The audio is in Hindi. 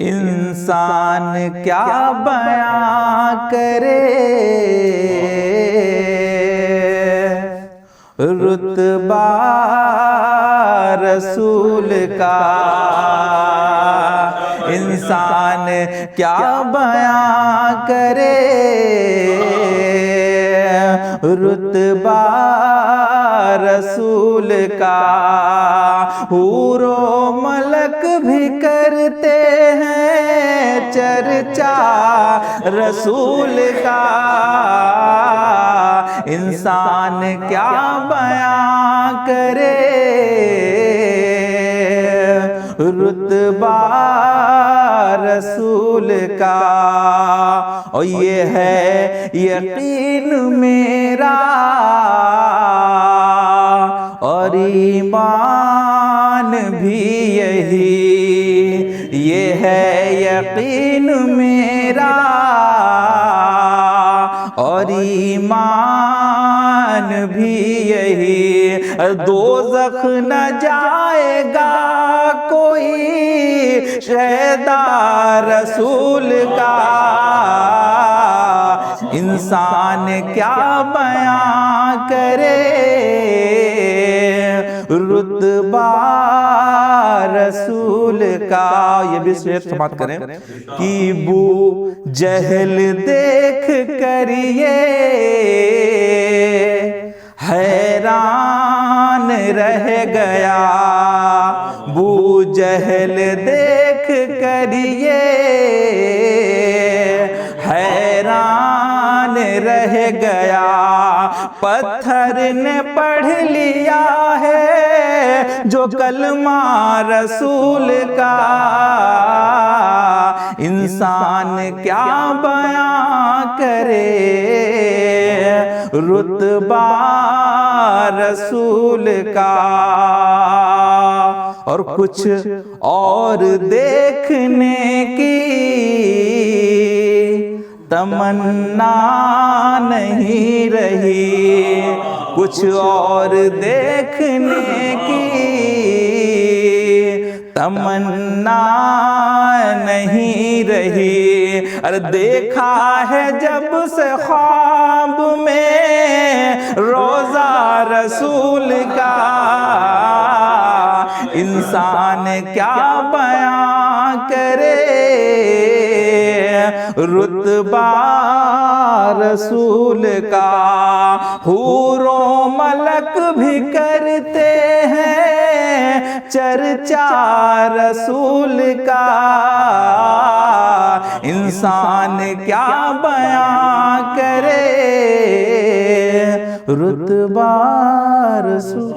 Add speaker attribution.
Speaker 1: इंसान क्या बयां करे रुतबा रसूल का, इंसान क्या बयां करे रुतबा रसूल का। हूरो मलक भी करते हैं चर्चा रसूल का, इंसान क्या बयां करे रुतबा रसूल का। और ये है यकीन मेरा और ईमान भी यही, ये है यकीन मेरा और ईमान भी यही। दोज़ख न जाएगा कोई शहदा रसूल का, इंसान क्या बयां करे रुतबा रसूल का। ये भी शेर समाप्त करें कि बू जहल देख कर ये हैरान रह गया, बू जहल देख कर ये हैरान रह गया। पत्थर ने पढ़ लिया है जो कलमा रसूल का, इंसान क्या बयां करे रुतबा रसूल का। और कुछ और देखने की तमन्ना नहीं रही, कुछ और देखने की तमन्ना नहीं रही। अरे देखा है जब से ख्वाब में रोज़ा रसूल का, इंसान क्या बयां करे रुतबा रसूल का। हूरो मलक भी करते हैं चर्चा रसूल का, इंसान क्या बयां करे रुतबा रसूल।